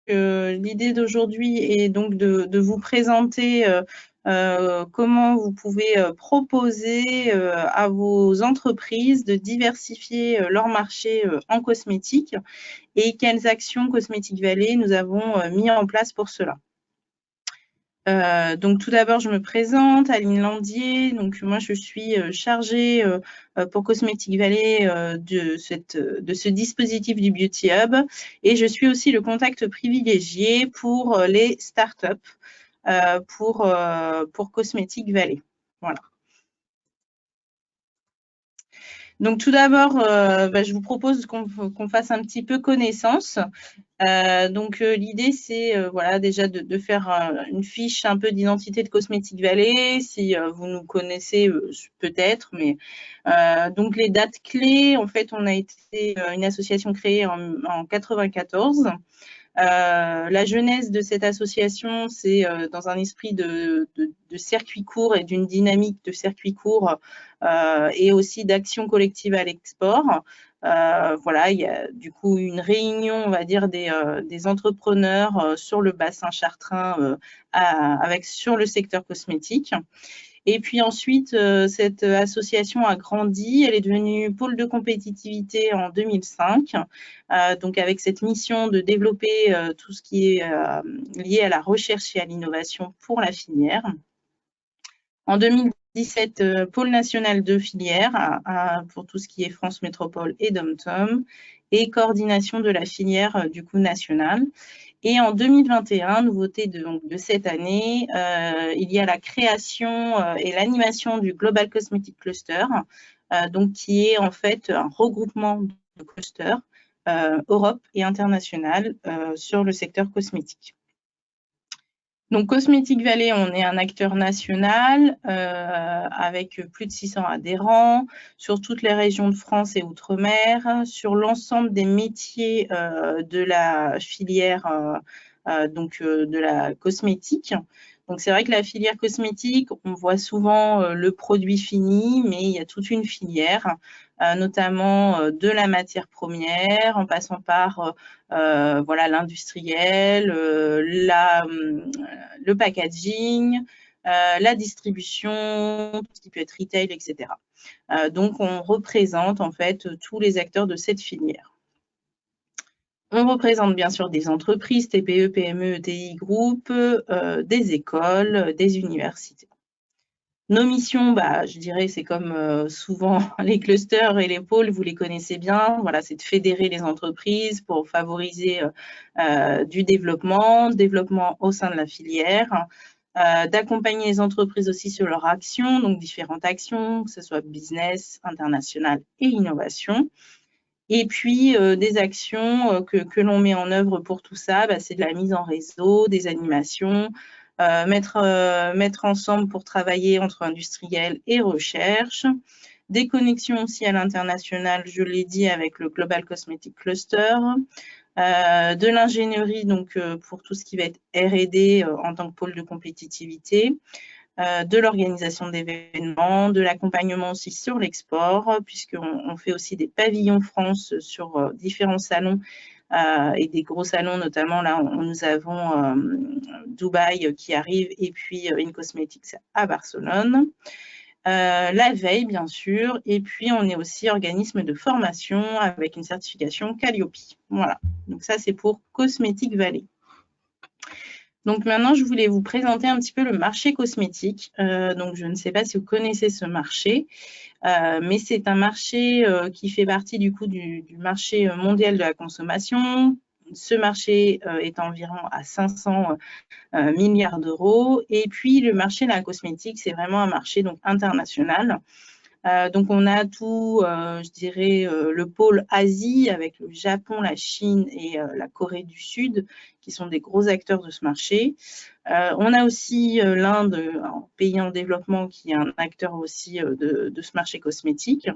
l'idée d'aujourd'hui est donc de vous présenter comment vous pouvez proposer à vos entreprises de diversifier leur marché en cosmétique et quelles actions Cosmetic Valley nous avons mis en place pour cela. Donc tout d'abord, je me présente, Aline Landier. Donc moi, je suis chargée pour Cosmetic Valley de ce dispositif du Beauty Hub, et je suis aussi le contact privilégié pour les startups pour Cosmetic Valley. Voilà. Donc tout d'abord, je vous propose qu'on fasse un petit peu connaissance. L'idée, c'est voilà, déjà de faire une fiche un peu d'identité de Cosmetic Valley, si vous nous connaissez peut-être, mais donc les dates clés, en fait, on a été une association créée en 1994. La genèse de cette association, c'est dans un esprit de circuit court et d'une dynamique de circuit court et aussi d'action collective à l'export. Voilà, il y a du coup une réunion, on va dire, des entrepreneurs sur le bassin chartrain sur le secteur cosmétique. Et puis ensuite, cette association a grandi, elle est devenue pôle de compétitivité en 2005, donc avec cette mission de développer tout ce qui est lié à la recherche et à l'innovation pour la filière. En 2017, pôle national de filière pour tout ce qui est France Métropole et Dom-Tom, et coordination de la filière du coup nationale. Et en 2021, nouveauté de cette année, il y a la création et l'animation du Global Cosmetic Cluster, donc qui est en fait un regroupement de clusters Europe et international sur le secteur cosmétique. Donc, Cosmetic Valley, on est un acteur national avec plus de 600 adhérents sur toutes les régions de France et Outre-mer, sur l'ensemble des métiers de la filière de la cosmétique. Donc, c'est vrai que la filière cosmétique, on voit souvent le produit fini, mais il y a toute une filière, notamment de la matière première, en passant par voilà, l'industriel, le packaging, la distribution, tout ce qui peut être retail, etc. Donc, on représente en fait tous les acteurs de cette filière. On représente bien sûr des entreprises, TPE, PME, ETI, groupes, des écoles, des universités. Nos missions, je dirais, c'est comme souvent les clusters et les pôles, vous les connaissez bien. Voilà, c'est de fédérer les entreprises pour favoriser du développement au sein de la filière, d'accompagner les entreprises aussi sur leurs actions, donc différentes actions, que ce soit business, international et innovation. Et puis, des actions que l'on met en œuvre pour tout ça, c'est de la mise en réseau, des animations, mettre ensemble pour travailler entre industriels et recherche, des connexions aussi à l'international, je l'ai dit, avec le Global Cosmetic Cluster, de l'ingénierie donc pour tout ce qui va être R&D en tant que pôle de compétitivité, de l'organisation d'événements, de l'accompagnement aussi sur l'export, puisqu'on fait aussi des pavillons France sur différents salons et des gros salons, notamment là, nous avons Dubaï qui arrive et puis InCosmetics à Barcelone. La veille, bien sûr, et puis on est aussi organisme de formation avec une certification Calliope. Voilà, donc ça c'est pour Cosmetic Valley. Donc maintenant, je voulais vous présenter un petit peu le marché cosmétique. Donc je ne sais pas si vous connaissez ce marché, mais c'est un marché qui fait partie du coup du marché mondial de la consommation. Ce marché est environ à 500 milliards d'euros. Et puis le marché de la cosmétique, c'est vraiment un marché donc international. Donc, on a tout, je dirais, le pôle Asie avec le Japon, la Chine et la Corée du Sud qui sont des gros acteurs de ce marché. On a aussi l'Inde, un pays en développement qui est un acteur aussi de ce marché cosmétique.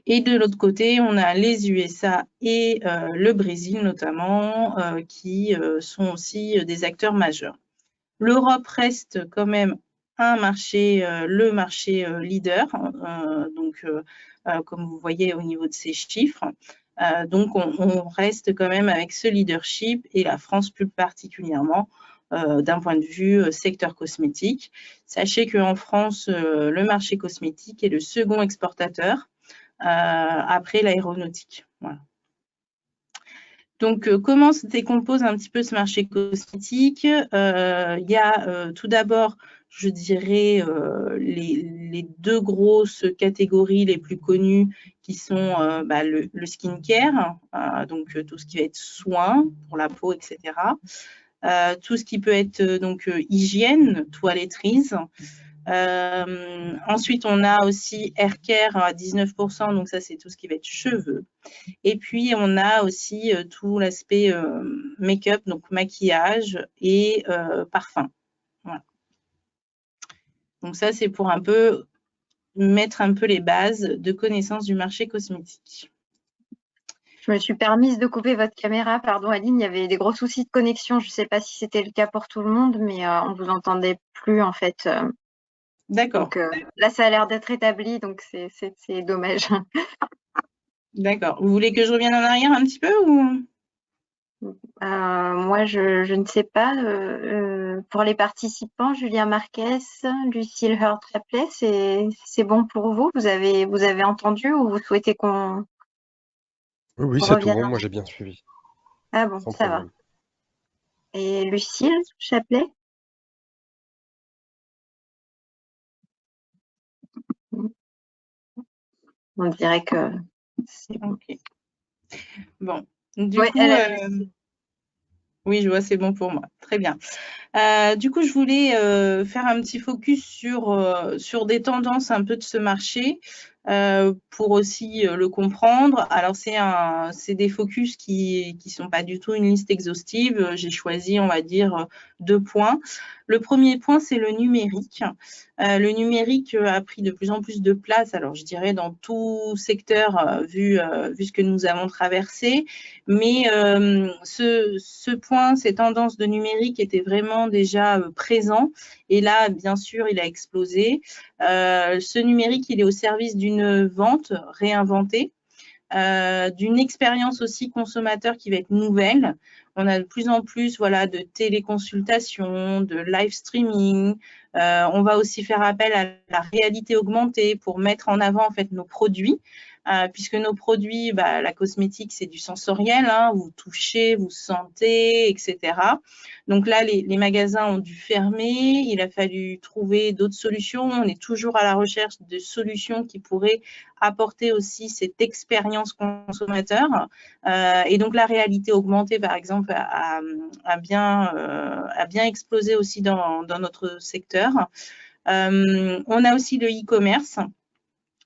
Et de l'autre côté, on a les USA et le Brésil notamment qui sont aussi des acteurs majeurs. L'Europe reste quand même un marché, le marché leader, donc comme vous voyez au niveau de ces chiffres. Donc, on reste quand même avec ce leadership, et la France plus particulièrement, d'un point de vue secteur cosmétique. Sachez qu'en France, le marché cosmétique est le second exportateur après l'aéronautique. Voilà. Donc, comment se décompose un petit peu ce marché cosmétique? Il y a tout d'abord, je dirais, les deux grosses catégories les plus connues qui sont le skincare, donc tout ce qui va être soins pour la peau, etc. Tout ce qui peut être hygiène, toiletterie. Ensuite, on a aussi hair care à 19%, donc ça, c'est tout ce qui va être cheveux. Et puis, on a aussi tout l'aspect make-up, donc maquillage et parfum. Voilà. Donc ça, c'est pour un peu mettre un peu les bases de connaissance du marché cosmétique. Je me suis permise de couper votre caméra. Pardon, Aline, il y avait des gros soucis de connexion. Je ne sais pas si c'était le cas pour tout le monde, mais on ne vous entendait plus, en fait. D'accord. Donc là, ça a l'air d'être établi, donc c'est dommage. D'accord. Vous voulez que je revienne en arrière un petit peu ou... Moi, je ne sais pas. Pour les participants, Julien Marquez, Lucille Hurt-Chapelet, c'est bon pour vous? Vous avez entendu ou vous souhaitez qu'on Oui, c'est tout bon, moi j'ai bien suivi. Ah bon, Sans ça problème. va. Et Lucille Chapelet? On dirait que c'est bon. Ok. Bon. Du Ouais, coup, oui, je vois, c'est bon pour moi. Très bien. Du coup, je voulais faire un petit focus sur des tendances un peu de ce marché pour aussi le comprendre. Alors, c'est des focus qui sont pas du tout une liste exhaustive. J'ai choisi, on va dire, 2 points. Le premier point, c'est le numérique. Le numérique a pris de plus en plus de place, alors je dirais dans tout secteur, vu ce que nous avons traversé. Mais ce point, ces tendances de numérique étaient vraiment déjà présents. Et là, bien sûr, il a explosé. Ce numérique, il est au service d'une vente réinventée, d'une expérience aussi consommateur qui va être nouvelle. On a de plus en plus de téléconsultations, de live streaming. On va aussi faire appel à la réalité augmentée pour mettre en avant en fait nos produits. Puisque nos produits, la cosmétique, c'est du sensoriel, hein, vous touchez, vous sentez, etc. Donc là, les magasins ont dû fermer, il a fallu trouver d'autres solutions. On est toujours à la recherche de solutions qui pourraient apporter aussi cette expérience consommateur. Et donc, la réalité augmentée, par exemple, a bien explosé aussi dans notre secteur. On a aussi le e-commerce.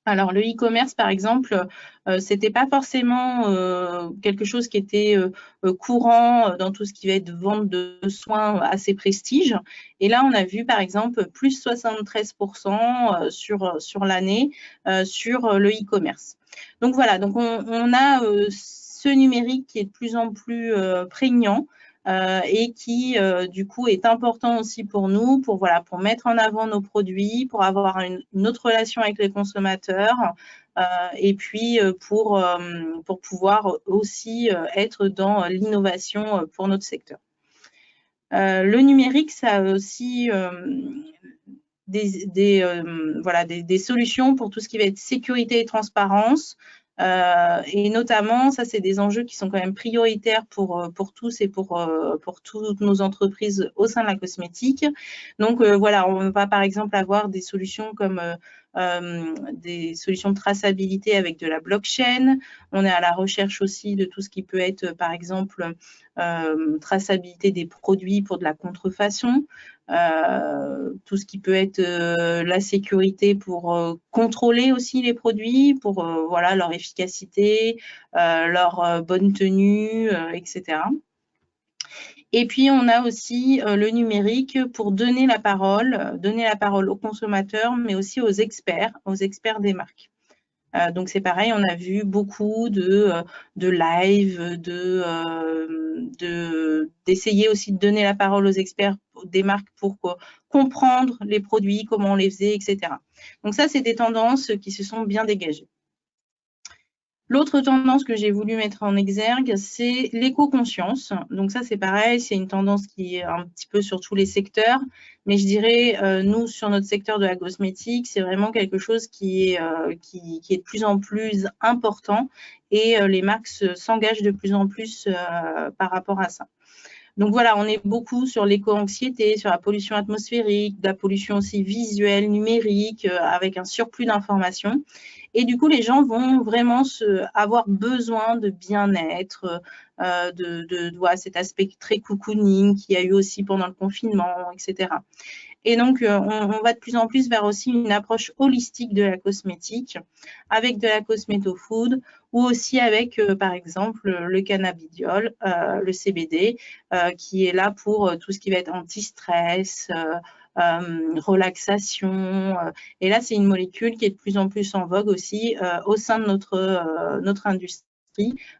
Alors, le e-commerce, par exemple, c'était pas forcément quelque chose qui était courant dans tout ce qui va être vente de soins assez prestige. Et là, on a vu, par exemple, plus 73% sur l'année sur le e-commerce. Donc, voilà, donc on a ce numérique qui est de plus en plus prégnant. Et qui, du coup, est important aussi pour nous, pour mettre en avant nos produits, pour avoir une autre relation avec les consommateurs, et puis pour pouvoir aussi être dans l'innovation pour notre secteur. Le numérique, ça a aussi des solutions pour tout ce qui va être sécurité et transparence. Et notamment, ça, c'est des enjeux qui sont quand même prioritaires pour tous et pour toutes nos entreprises au sein de la cosmétique. Donc, on va par exemple avoir des solutions comme des solutions de traçabilité avec de la blockchain. On est à la recherche aussi de tout ce qui peut être, par exemple, traçabilité des produits pour de la contrefaçon. Tout ce qui peut être la sécurité pour contrôler aussi les produits, pour leur efficacité, leur bonne tenue, etc. Et puis, on a aussi le numérique pour donner la parole aux consommateurs, mais aussi aux experts des marques. Donc, c'est pareil, on a vu beaucoup de live, d'essayer aussi de donner la parole aux experts des marques pour comprendre les produits, comment on les faisait, etc. Donc, ça, c'est des tendances qui se sont bien dégagées. L'autre tendance que j'ai voulu mettre en exergue, c'est l'éco-conscience. Donc ça, c'est pareil, c'est une tendance qui est un petit peu sur tous les secteurs. Mais je dirais, nous, sur notre secteur de la cosmétique, c'est vraiment quelque chose qui est de plus en plus important et les marques s'engagent de plus en plus par rapport à ça. Donc voilà, on est beaucoup sur l'éco-anxiété, sur la pollution atmosphérique, de la pollution aussi visuelle, numérique, avec un surplus d'informations. Et du coup, les gens vont vraiment avoir besoin de bien-être, de cet aspect très cocooning qu'il y a eu aussi pendant le confinement, etc. Et donc, on va de plus en plus vers aussi une approche holistique de la cosmétique, avec de la cosméto-food, ou aussi avec, par exemple, le cannabidiol, le CBD, qui est là pour tout ce qui va être anti-stress, relaxation. Et là, c'est une molécule qui est de plus en plus en vogue aussi au sein de notre industrie.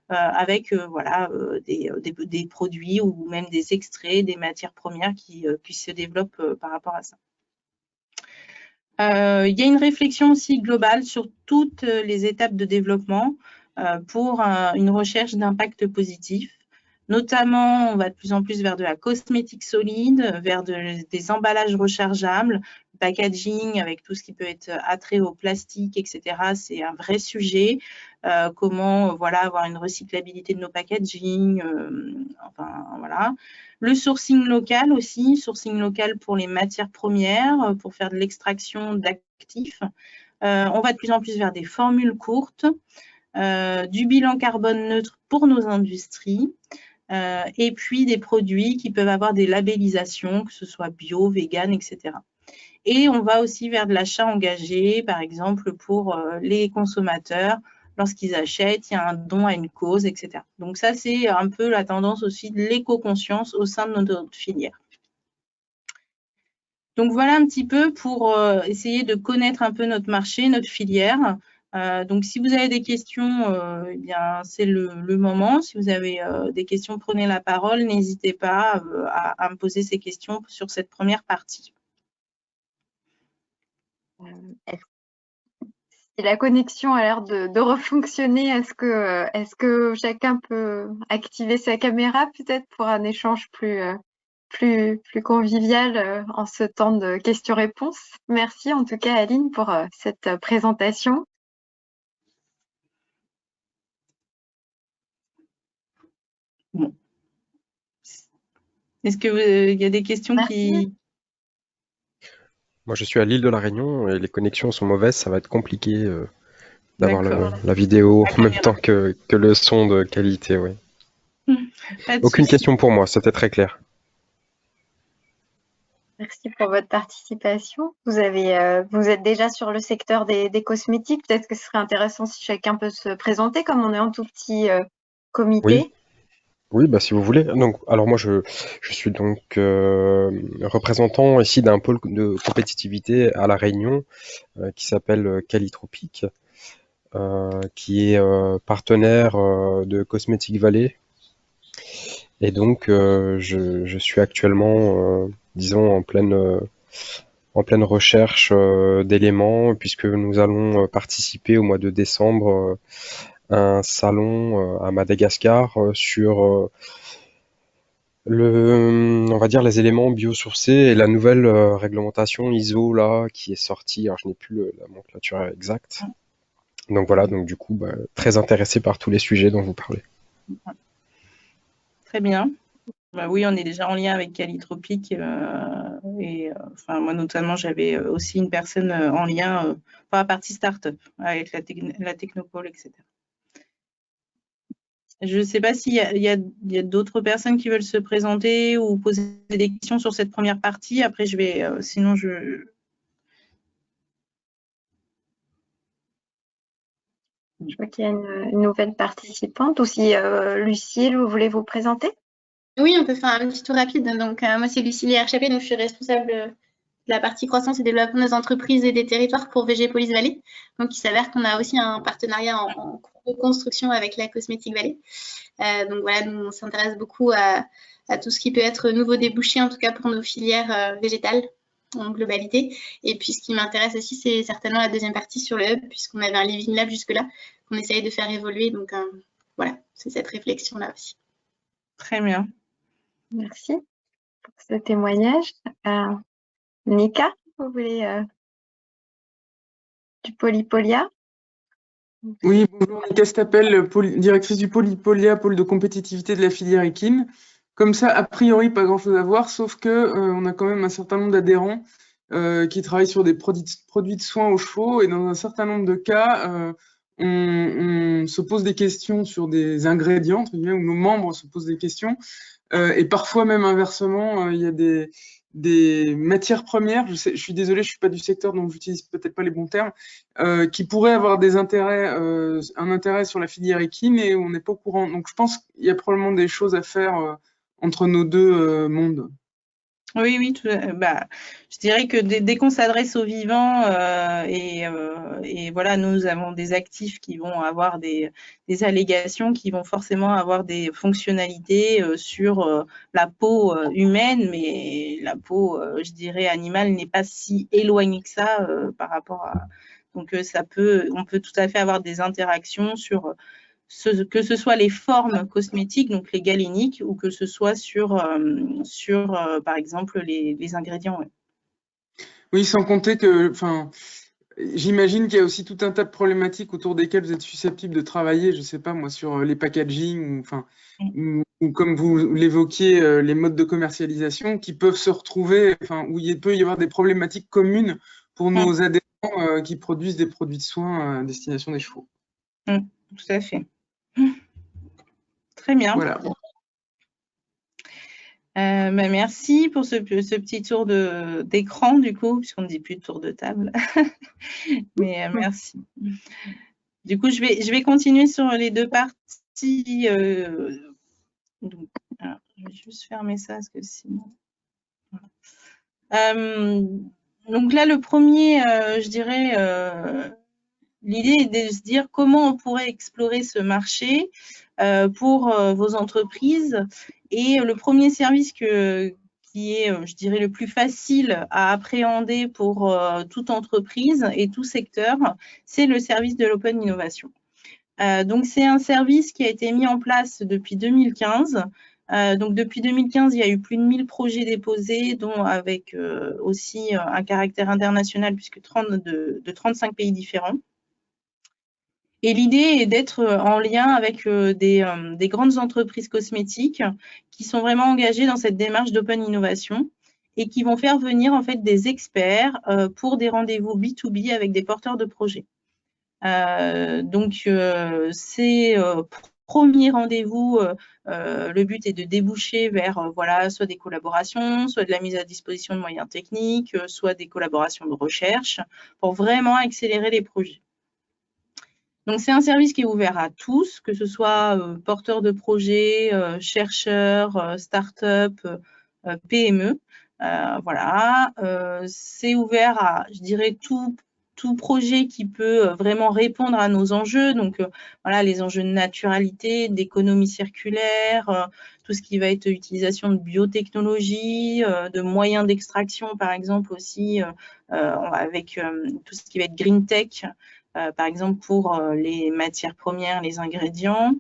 Avec voilà, des produits ou même des extraits, des matières premières qui se développent par rapport à ça. Il y a une réflexion aussi globale sur toutes les étapes de développement pour une recherche d'impact positif. Notamment, on va de plus en plus vers de la cosmétique solide, vers des emballages rechargeables, packaging avec tout ce qui peut être attrait au plastique, etc. C'est un vrai sujet. Comment voilà, avoir une recyclabilité de nos packaging, enfin voilà. Le sourcing local aussi, sourcing local pour les matières premières, pour faire de l'extraction d'actifs. On va de plus en plus vers des formules courtes, du bilan carbone neutre pour nos industries, et puis des produits qui peuvent avoir des labellisations, que ce soit bio, vegan, etc. Et on va aussi vers de l'achat engagé, par exemple pour les consommateurs. Lorsqu'ils achètent, il y a un don à une cause, etc. Donc ça, c'est un peu la tendance aussi de l'éco-conscience au sein de notre filière. Donc voilà un petit peu pour essayer de connaître un peu notre marché, notre filière. Donc si vous avez des questions, eh bien c'est le moment. Si vous avez des questions, prenez la parole. N'hésitez pas à me poser ces questions sur cette première partie. Si la connexion a l'air de refonctionner, est-ce que chacun peut activer sa caméra peut-être pour un échange plus convivial en ce temps de questions-réponses? Merci en tout cas Aline pour cette présentation. Bon. Est-ce qu'il y a des questions qui... Moi, je suis à l'île de la Réunion et les connexions sont mauvaises. Ça va être compliqué d'avoir la vidéo en même temps que le son de qualité. Ouais. Aucune question pour moi, c'était très clair. Merci pour votre participation. Vous êtes déjà sur le secteur des cosmétiques. Peut-être que ce serait intéressant si chacun peut se présenter, comme on est en tout petit comité. Oui, bah, si vous voulez. Donc, alors moi, je suis donc représentant ici d'un pôle de compétitivité à La Réunion qui s'appelle Calitropique, qui est partenaire de Cosmetic Valley. Et donc, je suis actuellement, disons, en pleine recherche d'éléments, puisque nous allons participer au mois de décembre à un salon à Madagascar sur on va dire les éléments biosourcés et la nouvelle réglementation ISO là qui est sortie. Alors je n'ai plus la nomenclature exacte. Donc voilà, donc du coup, très intéressé par tous les sujets dont vous parlez. Très bien. Bah oui, on est déjà en lien avec Calitropique et enfin moi notamment j'avais aussi une personne en lien pour la partie start-up avec la Technopole, etc. Je ne sais pas s'il y a d'autres personnes qui veulent se présenter ou poser des questions sur cette première partie. Après, je vais, sinon je... Je vois qu'il y a une nouvelle participante. Ou si Lucille, vous voulez vous présenter? Oui, on peut faire un petit tour rapide. Donc, moi, c'est Lucille Herchapé, donc je suis responsable de la partie croissance et développement des entreprises et des territoires pour VG Police Valley. Donc, il s'avère qu'on a aussi un partenariat en construction avec la Cosmetic Valley. Donc, voilà, nous, on s'intéresse beaucoup à tout ce qui peut être nouveau débouché, en tout cas pour nos filières végétales en globalité. Et puis, ce qui m'intéresse aussi, c'est certainement la deuxième partie sur le hub, puisqu'on avait un living lab jusque-là, qu'on essaye de faire évoluer. Donc, voilà, c'est cette réflexion-là aussi. Très bien. Merci pour ce témoignage. Nika, vous voulez du Polypolia? Oui, bonjour, Nika Stapel, directrice du Polypolia, pôle de compétitivité de la filière équine. Comme ça, a priori, pas grand-chose à voir, sauf que on a quand même un certain nombre d'adhérents qui travaillent sur des produits de soins aux chevaux, et dans un certain nombre de cas, on se pose des questions sur des ingrédients, entre guillemets, où nos membres se posent des questions, et parfois même inversement, il y a des matières premières, je suis désolé, je suis pas du secteur, donc j'utilise peut-être pas les bons termes, qui pourraient avoir des intérêts, un intérêt sur la filière équine, et on n'est pas au courant. Donc je pense qu'il y a probablement des choses à faire entre nos deux mondes. Oui, oui, je dirais que dès qu'on s'adresse aux vivants et voilà, nous avons des actifs qui vont avoir des allégations qui vont forcément avoir des fonctionnalités sur la peau humaine, mais la peau, je dirais, animale n'est pas si éloignée que ça par rapport à… Donc, on peut tout à fait avoir des interactions sur… que ce soit les formes cosmétiques, donc les galéniques, ou que ce soit sur par exemple, les ingrédients. Ouais. Oui, sans compter que, j'imagine qu'il y a aussi tout un tas de problématiques autour desquelles vous êtes susceptible de travailler, je ne sais pas moi, sur les packaging ou comme vous l'évoquiez, les modes de commercialisation qui peuvent se retrouver, où il peut y avoir des problématiques communes pour nos adhérents qui produisent des produits de soins à destination des chevaux. Tout à fait. Très bien. Voilà. Merci pour ce petit tour d'écran, du coup, puisqu'on ne dit plus de tour de table. Mais merci. Du coup, je vais continuer sur les deux parties. Donc, je vais juste fermer ça, parce que sinon… donc là, le premier, je dirais… l'idée est de se dire comment on pourrait explorer ce marché pour vos entreprises. Et le premier service qui est, je dirais, le plus facile à appréhender pour toute entreprise et tout secteur, c'est le service de l'Open Innovation. Donc, c'est un service qui a été mis en place depuis 2015. Donc, depuis 2015, il y a eu plus de 1000 projets déposés, dont avec aussi un caractère international, puisque de 35 pays différents. Et l'idée est d'être en lien avec des grandes entreprises cosmétiques qui sont vraiment engagées dans cette démarche d'open innovation et qui vont faire venir en fait des experts pour des rendez-vous B2B avec des porteurs de projets. Donc, ces premiers rendez-vous, le but est de déboucher vers voilà, soit des collaborations, soit de la mise à disposition de moyens techniques, soit des collaborations de recherche pour vraiment accélérer les projets. Donc, c'est un service qui est ouvert à tous, que ce soit porteurs de projets, chercheurs, start-up, PME. Voilà, c'est ouvert à, je dirais, tout projet qui peut vraiment répondre à nos enjeux. Donc, voilà, les enjeux de naturalité, d'économie circulaire, tout ce qui va être utilisation de biotechnologie, de moyens d'extraction, par exemple, aussi, avec tout ce qui va être green tech. Par exemple pour les matières premières, les ingrédients.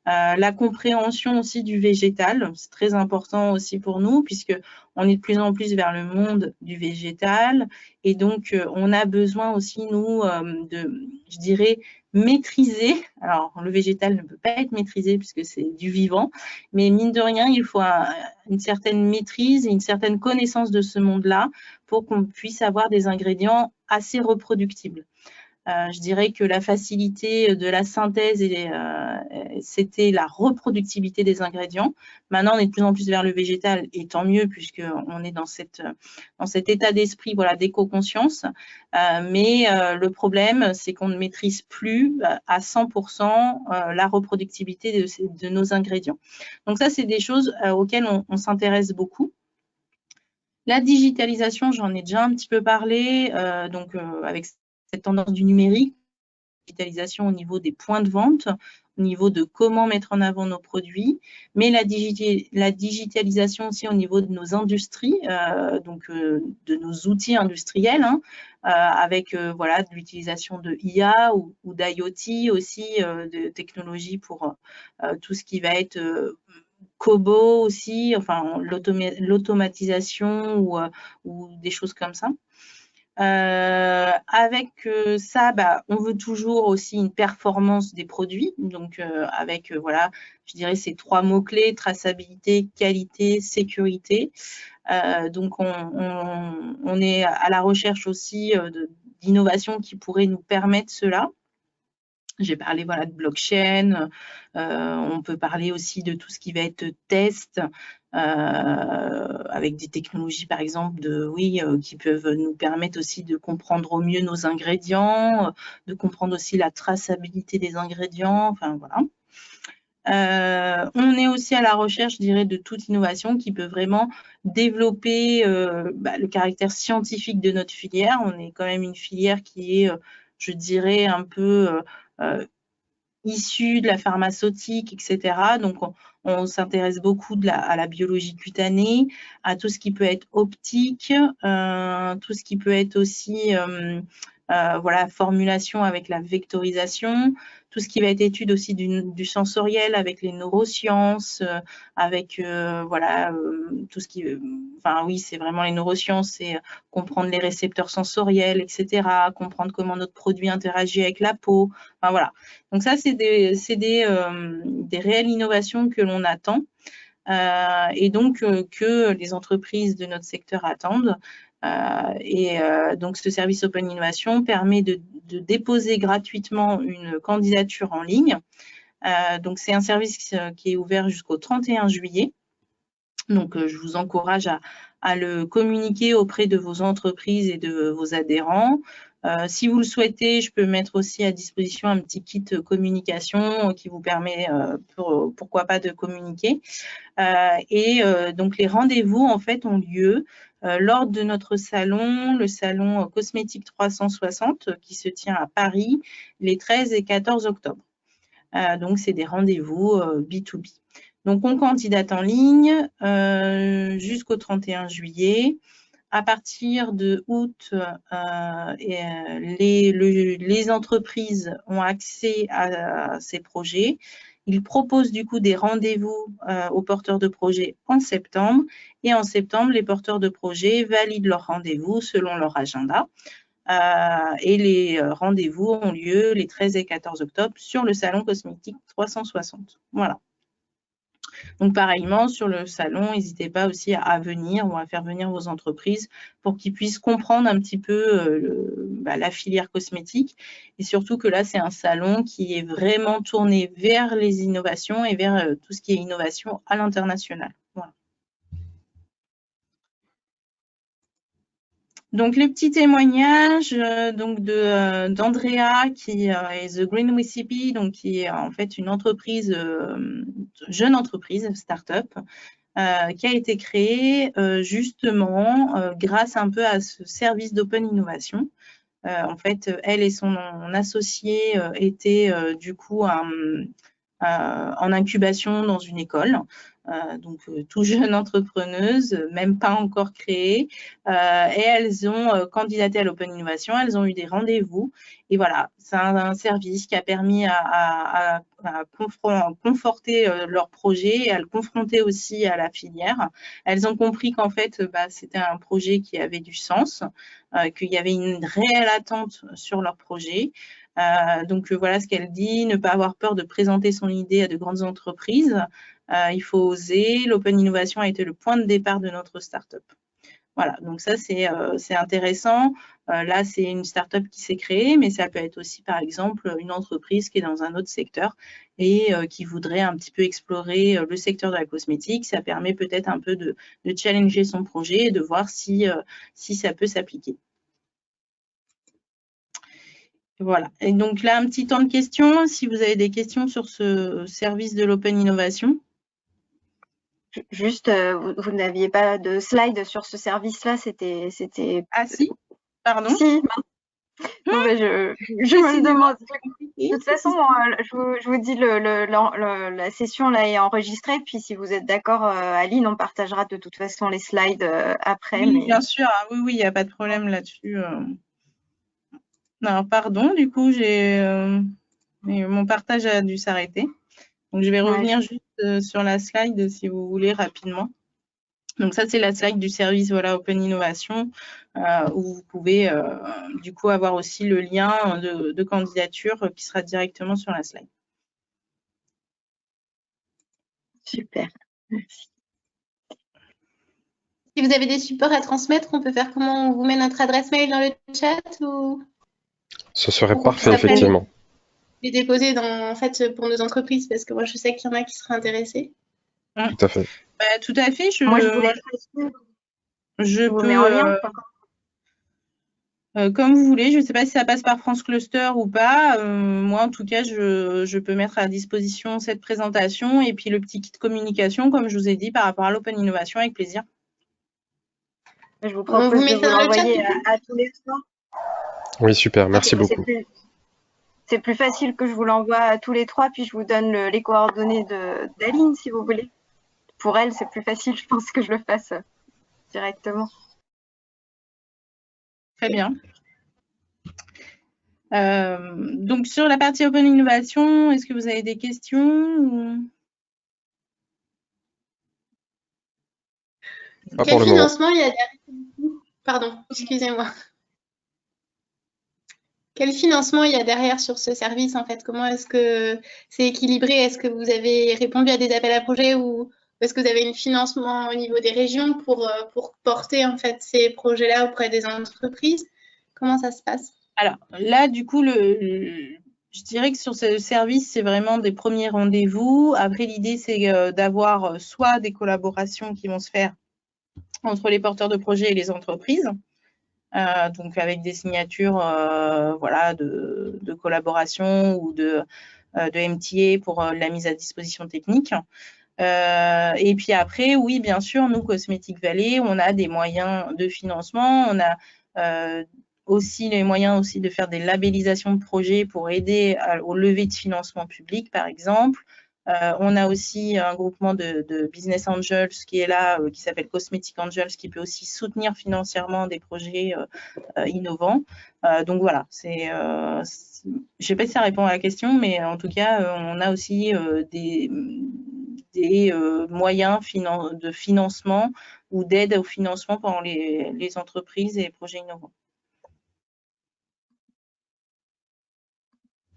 La compréhension aussi du végétal, c'est très important aussi pour nous puisqu'on est de plus en plus vers le monde du végétal et donc on a besoin aussi, nous, je dirais, maîtriser. Alors, le végétal ne peut pas être maîtrisé puisque c'est du vivant, mais mine de rien, il faut une certaine maîtrise et une certaine connaissance de ce monde-là pour qu'on puisse avoir des ingrédients assez reproductibles. Je dirais que la facilité de la synthèse, c'était la reproductibilité des ingrédients. Maintenant, on est de plus en plus vers le végétal, et tant mieux, puisqu'on est dans cet état d'esprit voilà, d'éco-conscience. Mais le problème, c'est qu'on ne maîtrise plus à 100% la reproductibilité de nos ingrédients. Donc ça, c'est des choses auxquelles on s'intéresse beaucoup. La digitalisation, j'en ai déjà un petit peu parlé, avec cette tendance du numérique, digitalisation au niveau des points de vente. au niveau de comment mettre en avant nos produits, mais la digitalisation aussi au niveau de nos industries, de nos outils industriels, hein, avec voilà, de l'utilisation de IA ou d'IoT aussi, de technologies pour tout ce qui va être Kobo aussi, enfin l'automatisation ou des choses comme ça. Avec ça, on veut toujours aussi une performance des produits. Donc, avec, voilà, je dirais ces 3 mots-clés, traçabilité, qualité, sécurité. Donc, on est à la recherche aussi d'innovations qui pourraient nous permettre cela. J'ai parlé voilà, de blockchain, on peut parler aussi de tout ce qui va être test, avec des technologies par exemple qui peuvent nous permettre aussi de comprendre au mieux nos ingrédients, de comprendre aussi la traçabilité des ingrédients, enfin voilà. On est aussi à la recherche, je dirais, de toute innovation qui peut vraiment développer le caractère scientifique de notre filière. On est quand même une filière qui est, je dirais, un peu issue de la pharmaceutique, etc. Donc, on s'intéresse beaucoup à la biologie cutanée, à tout ce qui peut être optique, tout ce qui peut être aussi voilà, formulation avec la vectorisation, tout ce qui va être étude aussi du sensoriel avec les neurosciences, avec voilà, tout ce qui... Enfin oui, c'est vraiment les neurosciences, c'est comprendre les récepteurs sensoriels, etc., comprendre comment notre produit interagit avec la peau, enfin voilà. Donc ça, c'est des réelles innovations que l'on attend et donc que les entreprises de notre secteur attendent. Donc, ce service Open Innovation permet de déposer gratuitement une candidature en ligne. Donc, c'est un service qui est ouvert jusqu'au 31 juillet. Donc, je vous encourage à le communiquer auprès de vos entreprises et de vos adhérents. Si vous le souhaitez, je peux mettre aussi à disposition un petit kit communication qui vous permet, pourquoi pas, de communiquer. Donc, les rendez-vous, en fait, ont lieu lors de notre salon, le salon Cosmétique 360, qui se tient à Paris les 13 et 14 octobre. Donc, c'est des rendez-vous B2B. Donc, on candidate en ligne jusqu'au 31 juillet. À partir de août, les entreprises ont accès à ces projets. Ils proposent du coup des rendez-vous aux porteurs de projets en septembre. Et en septembre, les porteurs de projets valident leurs rendez-vous selon leur agenda. Et les rendez-vous ont lieu les 13 et 14 octobre sur le salon Cosmétique 360. Voilà. Donc, pareillement, sur le salon, n'hésitez pas aussi à venir ou à faire venir vos entreprises pour qu'ils puissent comprendre un petit peu la filière cosmétique. Et surtout que là, c'est un salon qui est vraiment tourné vers les innovations et vers tout ce qui est innovation à l'international. Voilà. Donc, les petits témoignages d'Andrea qui est The Green Recipe, donc qui est en fait une entreprise, jeune entreprise, start-up, qui a été créée justement grâce un peu à ce service d'Open Innovation. En fait, elle et son associé étaient du coup en incubation dans une école. Donc tout jeune entrepreneuse, même pas encore créée, et elles ont candidaté à l'Open Innovation, elles ont eu des rendez-vous, et voilà, c'est un service qui a permis à conforter leur projet et à le confronter aussi à la filière. Elles ont compris qu'en fait, c'était un projet qui avait du sens, qu'il y avait une réelle attente sur leur projet. Donc voilà ce qu'elle dit, ne pas avoir peur de présenter son idée à de grandes entreprises. Il faut oser. L'Open Innovation a été le point de départ de notre start-up. Voilà, donc ça, c'est intéressant. Là, c'est une start-up qui s'est créée, mais ça peut être aussi, par exemple, une entreprise qui est dans un autre secteur et qui voudrait un petit peu explorer le secteur de la cosmétique. Ça permet peut-être un peu de challenger son projet et de voir si ça peut s'appliquer. Voilà, et donc là, un petit temps de questions. Si vous avez des questions sur ce service de l'Open Innovation. Juste, vous n'aviez pas de slide sur ce service-là, c'était... Ah si, pardon. Si, Non, mais je me le demande. De toute façon, je vous dis, la session là est enregistrée. Puis si vous êtes d'accord, Aline, on partagera de toute façon les slides après. Oui, Mais... bien sûr. Oui, il n'y a pas de problème là-dessus. Non, pardon, du coup, mon partage a dû s'arrêter. Donc, je vais revenir juste sur la slide, si vous voulez, rapidement. Donc, ça, c'est la slide du service voilà, Open Innovation, où vous pouvez, du coup, avoir aussi le lien de candidature qui sera directement sur la slide. Super, merci. Si vous avez des supports à transmettre, on peut faire comment? On vous met notre adresse mail dans le chat ou Ce serait parfait, effectivement. Les déposer en fait, pour nos entreprises, parce que moi, je sais qu'il y en a qui seraient intéressés. Tout à fait. Tout à fait. Moi, je voulais je vous peux, mets en lien. comme vous voulez. Je ne sais pas si ça passe par France Cluster ou pas. Moi, en tout cas, je peux mettre à disposition cette présentation et puis le petit kit communication, comme je vous ai dit, par rapport à l'Open Innovation, avec plaisir. Je vous propose de vous l'envoyer à tous les trois. Oui, super. Merci beaucoup. C'est plus facile que je vous l'envoie à tous les trois, puis je vous donne les coordonnées d'Aline, si vous voulez. Pour elle, c'est plus facile, je pense, que je le fasse directement. Très bien. Donc, sur la partie Open Innovation, est-ce que vous avez des questions ou... Quel financement il y a derrière? Pardon, excusez-moi. Quel financement il y a derrière sur ce service, en fait? Comment est-ce que c'est équilibré? Est-ce que vous avez répondu à des appels à projets ou est-ce que vous avez un financement au niveau des régions pour porter, en fait, ces projets-là auprès des entreprises? Comment ça se passe? Alors, là, du coup, je dirais que sur ce service, c'est vraiment des premiers rendez-vous. Après, l'idée, c'est d'avoir soit des collaborations qui vont se faire entre les porteurs de projets et les entreprises, donc avec des signatures voilà, de collaboration ou de MTA pour la mise à disposition technique. Et puis après, oui, bien sûr, nous, Cosmetic Valley, on a des moyens de financement, on a aussi les moyens aussi de faire des labellisations de projets pour aider au lever de financement public, par exemple. On a aussi un groupement de business angels qui est là, qui s'appelle Cosmetic Angels, qui peut aussi soutenir financièrement des projets innovants. Donc voilà, je ne sais pas si ça répond à la question, mais en tout cas, on a aussi des moyens de financement ou d'aide au financement pour les entreprises et les projets innovants.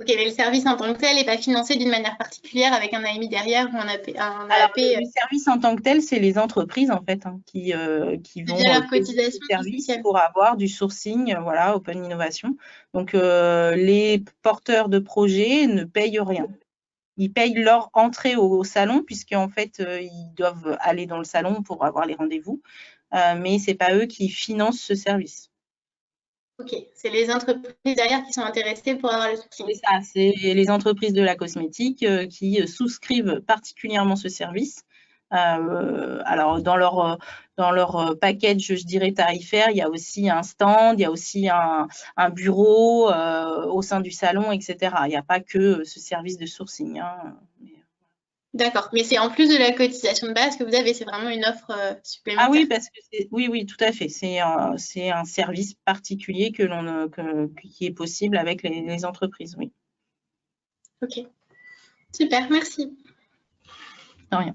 Ok, mais le service en tant que tel n'est pas financé d'une manière particulière avec un AMI derrière ou un AP. Le service en tant que tel, c'est les entreprises en fait qui vont payer ce service pour avoir du sourcing, voilà, Open Innovation. Donc les porteurs de projets ne payent rien. Ils payent leur entrée au salon puisqu'en fait ils doivent aller dans le salon pour avoir les rendez-vous, mais c'est pas eux qui financent ce service. Ok, c'est les entreprises derrière qui sont intéressées pour avoir le sourcing. C'est ça, c'est les entreprises de la cosmétique qui souscrivent particulièrement ce service. Alors, dans leur package, je dirais, tarifaire, il y a aussi un stand, il y a aussi un bureau au sein du salon, etc. Il n'y a pas que ce service de sourcing. Hein. D'accord, mais c'est en plus de la cotisation de base que vous avez, c'est vraiment une offre supplémentaire. Ah oui, parce que oui, tout à fait. C'est un service particulier qui est possible avec les entreprises, oui. Ok, super, merci. De rien.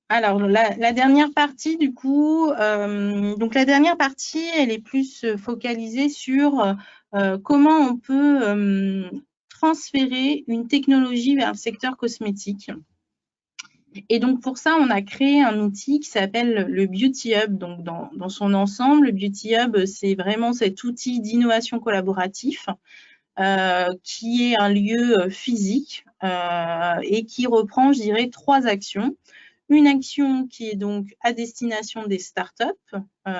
Alors, la dernière partie, du coup, donc la dernière partie, elle est plus focalisée sur comment on peut transférer une technologie vers le secteur cosmétique. Et donc, pour ça, on a créé un outil qui s'appelle le Beauty Hub. Donc, dans son ensemble, le Beauty Hub, c'est vraiment cet outil d'innovation collaboratif qui est un lieu physique et qui reprend, je dirais, 3 actions. Une action qui est donc à destination des startups,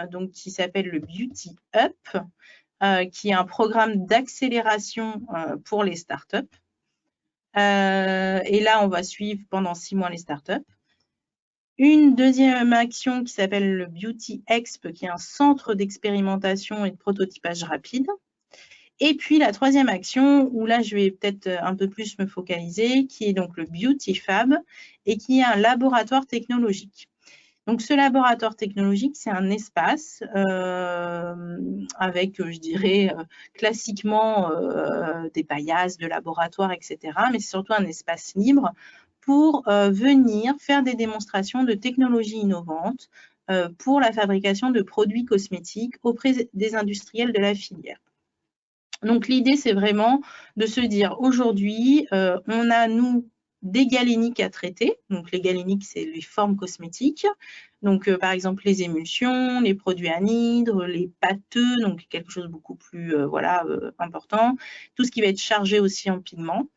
donc qui s'appelle le Beauty Up, qui est un programme d'accélération pour les startups. Et là, on va suivre pendant 6 mois les startups. Une deuxième action qui s'appelle le Beauty Exp, qui est un centre d'expérimentation et de prototypage rapide. Et puis la troisième action, où là je vais peut-être un peu plus me focaliser, qui est donc le Beauty Fab et qui est un laboratoire technologique. Donc ce laboratoire technologique, c'est un espace avec, je dirais, classiquement des paillasses de laboratoire, etc. Mais c'est surtout un espace libre pour venir faire des démonstrations de technologies innovantes pour la fabrication de produits cosmétiques auprès des industriels de la filière. Donc l'idée, c'est vraiment de se dire, aujourd'hui, on a, nous, des galéniques à traiter. Donc les galéniques, c'est les formes cosmétiques. Donc par exemple, les émulsions, les produits anhydres, les pâteux, donc quelque chose de beaucoup plus important. Tout ce qui va être chargé aussi en pigments.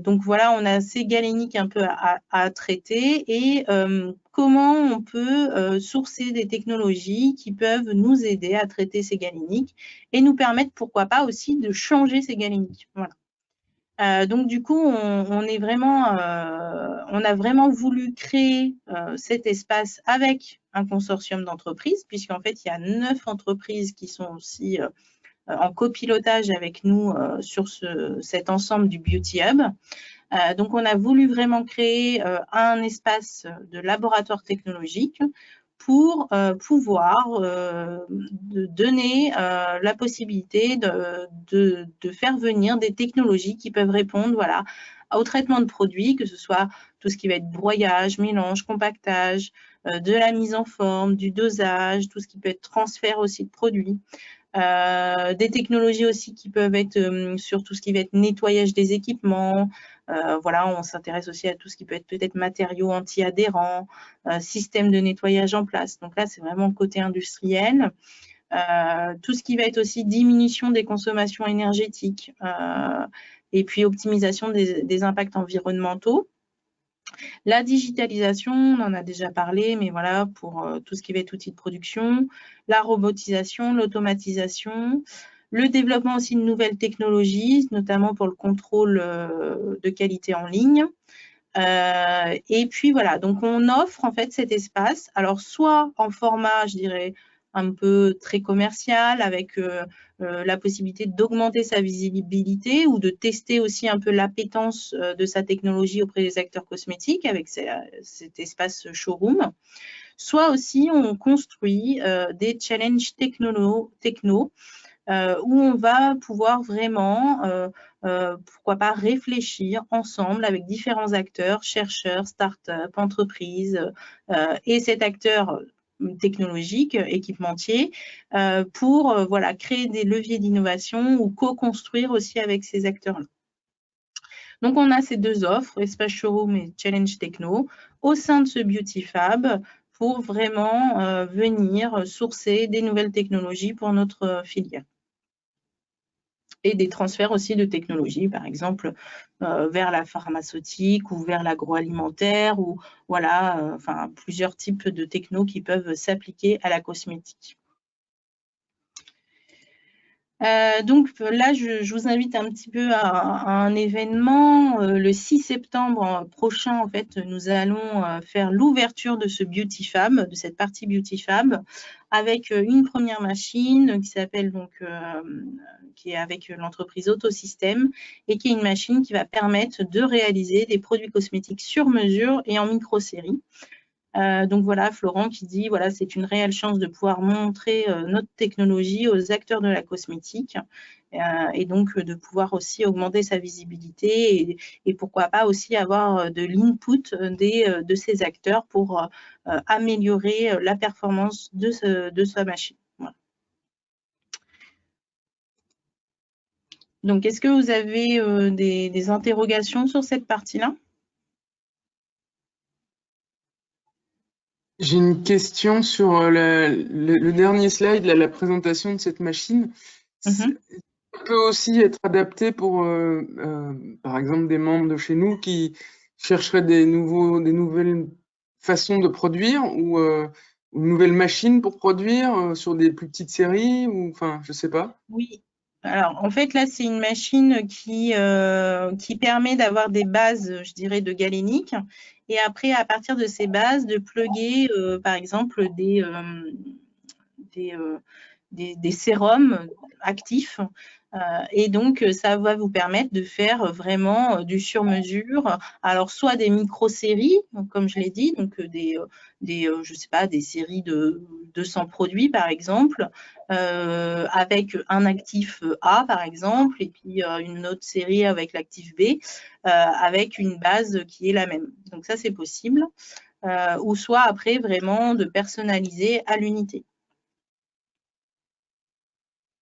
Donc voilà, on a ces galéniques un peu à traiter et comment on peut sourcer des technologies qui peuvent nous aider à traiter ces galéniques et nous permettre, pourquoi pas, aussi de changer ces galéniques. Voilà. Donc du coup, on a vraiment voulu créer cet espace avec un consortium d'entreprises, puisqu'en fait, il y a 9 entreprises qui sont aussi en copilotage avec nous sur cet ensemble du Beauty Hub. Donc, on a voulu vraiment créer un espace de laboratoire technologique pour pouvoir donner la possibilité de faire venir des technologies qui peuvent répondre au traitement de produits, que ce soit tout ce qui va être broyage, mélange, compactage, de la mise en forme, du dosage, tout ce qui peut être transfert aussi de produits. Des technologies aussi qui peuvent être sur tout ce qui va être nettoyage des équipements. On s'intéresse aussi à tout ce qui peut être peut-être matériaux anti-adhérents, système de nettoyage en place. Donc là, c'est vraiment le côté industriel. Tout ce qui va être aussi diminution des consommations énergétiques et puis optimisation des impacts environnementaux. La digitalisation, on en a déjà parlé, mais voilà, pour tout ce qui va être outils de production, la robotisation, l'automatisation, le développement aussi de nouvelles technologies, notamment pour le contrôle de qualité en ligne. Et puis voilà, donc on offre en fait cet espace, alors soit en format, je dirais, un peu très commercial, avec la possibilité d'augmenter sa visibilité ou de tester aussi un peu l'appétence de sa technologie auprès des acteurs cosmétiques avec cet espace showroom. Soit aussi on construit des challenges techno où on va pouvoir vraiment, pourquoi pas, réfléchir ensemble avec différents acteurs, chercheurs, start-up, entreprises et cet acteur technologique, équipementier, pour créer des leviers d'innovation ou co-construire aussi avec ces acteurs-là. Donc, on a ces deux offres, Espace Showroom et Challenge Techno, au sein de ce Beauty Fab pour vraiment venir sourcer des nouvelles technologies pour notre filière. Et des transferts aussi de technologies, par exemple, vers la pharmaceutique ou vers l'agroalimentaire ou plusieurs types de technos qui peuvent s'appliquer à la cosmétique. Donc là, je vous invite un petit peu à un événement. Le 6 septembre prochain, en fait, nous allons faire l'ouverture de ce Beauty Fab, de cette partie Beauty Fab, avec une première machine qui s'appelle donc, qui est avec l'entreprise Autosystème et qui est une machine qui va permettre de réaliser des produits cosmétiques sur mesure et en micro-série. Donc voilà, Florent qui dit, voilà, c'est une réelle chance de pouvoir montrer notre technologie aux acteurs de la cosmétique et donc de pouvoir aussi augmenter sa visibilité et pourquoi pas aussi avoir de l'input de ces acteurs pour améliorer la performance de sa machine. Voilà. Donc, est-ce que vous avez des interrogations sur cette partie-là ? J'ai une question sur le dernier slide, la présentation de cette machine. Ça peut aussi être adapté pour, par exemple, des membres de chez nous qui chercheraient des nouvelles façons de produire ou une nouvelle machine pour produire sur des plus petites séries ou, enfin, je sais pas. Oui. Alors, en fait, là, c'est une machine qui permet d'avoir des bases, je dirais, de galénique. Et après, à partir de ces bases, de plugger, par exemple, des sérums actifs. Et donc, ça va vous permettre de faire vraiment du sur-mesure. Alors, soit des micro-séries, comme je l'ai dit, donc je sais pas, des séries de 200 produits, par exemple, avec un actif A, par exemple, et puis une autre série avec l'actif B, avec une base qui est la même. Donc, ça, c'est possible. Ou soit après, vraiment, de personnaliser à l'unité.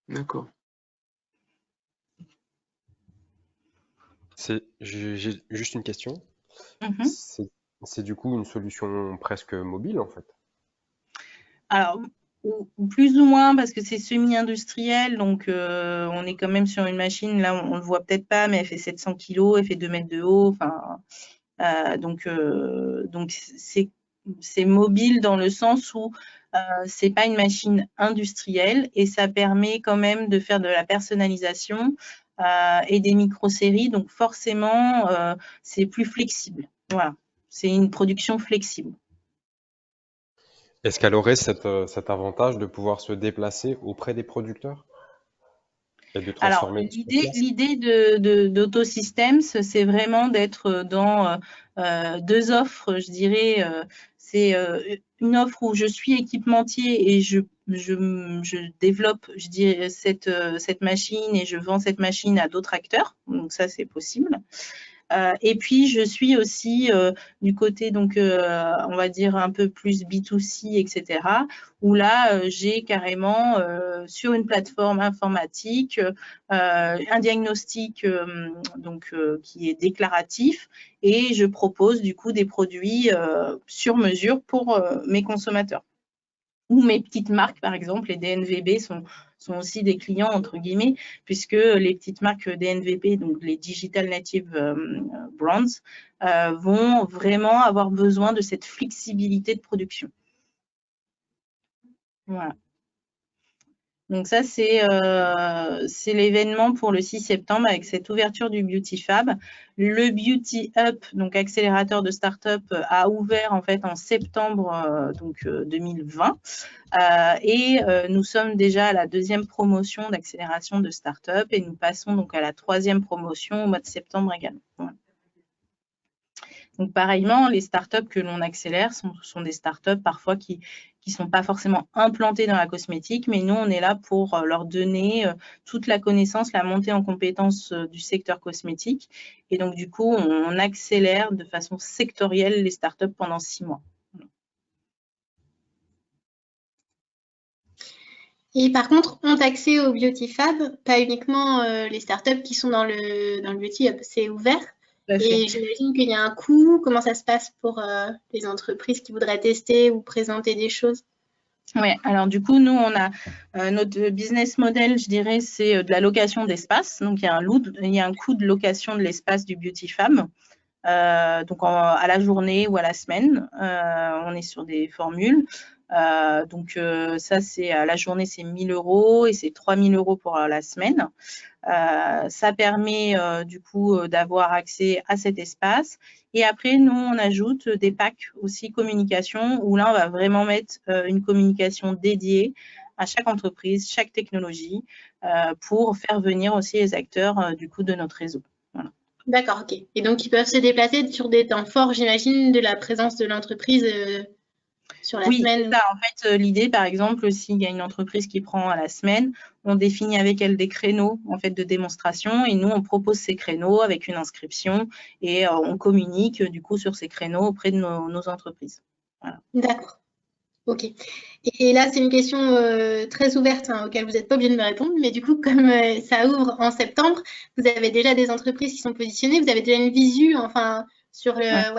D'accord. J'ai juste une question. Mhm. C'est du coup une solution presque mobile en fait. Alors, ou plus ou moins, parce que c'est semi-industriel, donc on est quand même sur une machine, là on ne le voit peut-être pas, mais elle fait 700 kg, elle fait 2 mètres de haut, enfin, donc c'est mobile dans le sens où c'est pas une machine industrielle et ça permet quand même de faire de la personnalisation et des micro-séries, donc forcément c'est plus flexible. Voilà, c'est une production flexible. Est-ce qu'elle aurait cet avantage de pouvoir se déplacer auprès des producteurs et de Alors, transformer sur place? l'idée d'Autosystems, c'est vraiment d'être dans deux offres, je dirais. C'est une offre où je suis équipementier et je développe, je dirais, cette machine et je vends cette machine à d'autres acteurs. Donc, ça, c'est possible. Et puis, je suis aussi du côté, donc, on va dire un peu plus B2C, etc., où là, j'ai carrément sur une plateforme informatique un diagnostic donc, qui est déclaratif et je propose du coup des produits sur mesure pour mes consommateurs. Ou mes petites marques, par exemple, les DNVB sont aussi des clients, entre guillemets, puisque les petites marques DNVB, donc les Digital Native Brands, vont vraiment avoir besoin de cette flexibilité de production. Voilà. Donc ça, c'est l'événement pour le 6 septembre avec cette ouverture du Beauty Fab. Le Beauty Up, donc accélérateur de start-up, a ouvert en fait en septembre 2020. Et nous sommes déjà à la deuxième promotion d'accélération de start-up et nous passons donc à la troisième promotion au mois de septembre également. Voilà. Donc pareillement, les startups que l'on accélère sont des startups parfois qui sont pas forcément implantées dans la cosmétique, mais nous, on est là pour leur donner toute la connaissance, la montée en compétences du secteur cosmétique. Et donc, du coup, on accélère de façon sectorielle les startups pendant 6 mois. Et par contre, ont accès au Beauty Fab, pas uniquement les startups qui sont dans le Beauty Hub, c'est ouvert. Et j'imagine qu'il y a un coût. Comment ça se passe pour les entreprises qui voudraient tester ou présenter des choses? Oui, alors du coup, nous, on a notre business model, je dirais, c'est de la location d'espace. Donc, il y a un coût de location de l'espace du Beauty Fab. Donc, à la journée ou à la semaine. On est sur des formules. Donc, ça, c'est à la journée, c'est 1 000 € et c'est 3 000 € pour la semaine. Ça permet du coup d'avoir accès à cet espace. Et après, nous, on ajoute des packs aussi communication où là, on va vraiment mettre une communication dédiée à chaque entreprise, chaque technologie pour faire venir aussi les acteurs du coup de notre réseau. Voilà. D'accord, ok. Et donc, ils peuvent se déplacer sur des temps forts, j'imagine, de la présence de l'entreprise sur la semaine. Oui, c'est ça. En fait, l'idée, par exemple, s'il y a une entreprise qui prend à la semaine, on définit avec elle des créneaux en fait, de démonstration et nous, on propose ces créneaux avec une inscription et on communique du coup sur ces créneaux auprès de nos entreprises. Voilà. D'accord. Ok. Et là, c'est une question très ouverte auquel vous n'êtes pas obligé de me répondre, mais du coup, comme ça ouvre en septembre, vous avez déjà des entreprises qui sont positionnées, vous avez déjà une visu, enfin, sur le,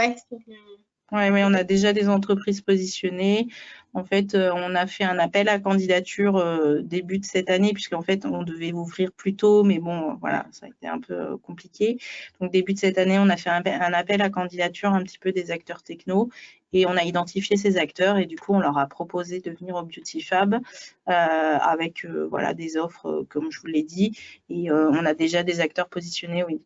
Oui, on a déjà des entreprises positionnées. En fait, on a fait un appel à candidature début de cette année, puisqu'en fait, on devait ouvrir plus tôt, mais bon, voilà, ça a été un peu compliqué. Donc, début de cette année, on a fait un appel à candidature un petit peu des acteurs techno, et on a identifié ces acteurs, et du coup, on leur a proposé de venir au Beauty Fab avec voilà, des offres, comme je vous l'ai dit, et on a déjà des acteurs positionnés, oui.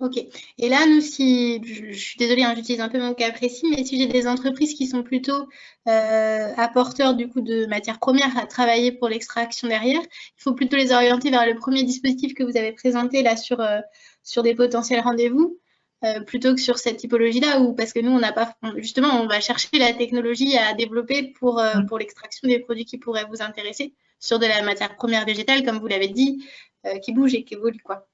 Ok. Et là, nous, si je suis désolée, hein, j'utilise un peu mon cas précis, mais si j'ai des entreprises qui sont plutôt apporteurs du coup de matières premières à travailler pour l'extraction derrière, il faut plutôt les orienter vers le premier dispositif que vous avez présenté là sur des potentiels rendez-vous, plutôt que sur cette typologie-là, ou parce que nous, on n'a pas justement, on va chercher la technologie à développer pour l'extraction des produits qui pourraient vous intéresser sur de la matière première végétale, comme vous l'avez dit, qui bouge et qui évolue, quoi.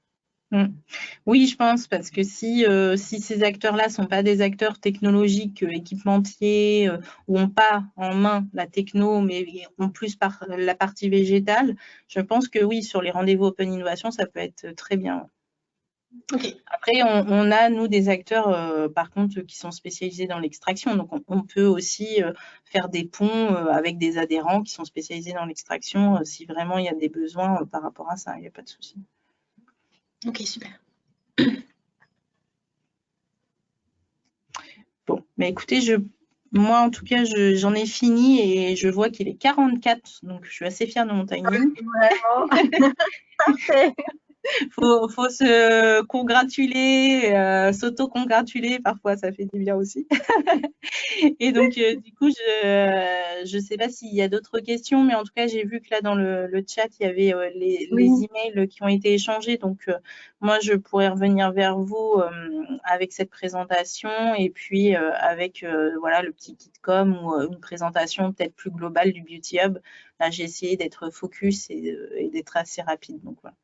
Oui, je pense, parce que si ces acteurs-là ne sont pas des acteurs technologiques, équipementiers, ou n'ont pas en main la techno, mais ont plus la partie végétale, je pense que oui, sur les rendez-vous Open Innovation, ça peut être très bien. Okay. Après, on a, nous, des acteurs, par contre, qui sont spécialisés dans l'extraction. Donc, on peut aussi faire des ponts avec des adhérents qui sont spécialisés dans l'extraction, si vraiment il y a des besoins par rapport à ça, il n'y a pas de souci. Ok, super. Bon, mais écoutez, moi en tout cas, j'en ai fini et je vois qu'il est 44, donc je suis assez fière de mon timing. Vraiment. Parfait. Faut se congratuler, s'auto-congratuler, parfois ça fait du bien aussi. Et donc, du coup, je ne sais pas s'il y a d'autres questions, mais en tout cas, j'ai vu que là, dans le chat, il y avait les emails qui ont été échangés. Donc, moi, je pourrais revenir vers vous avec cette présentation et puis avec voilà, le petit kit com ou une présentation peut-être plus globale du Beauty Hub. Là, j'ai essayé d'être focus et d'être assez rapide. Donc, voilà.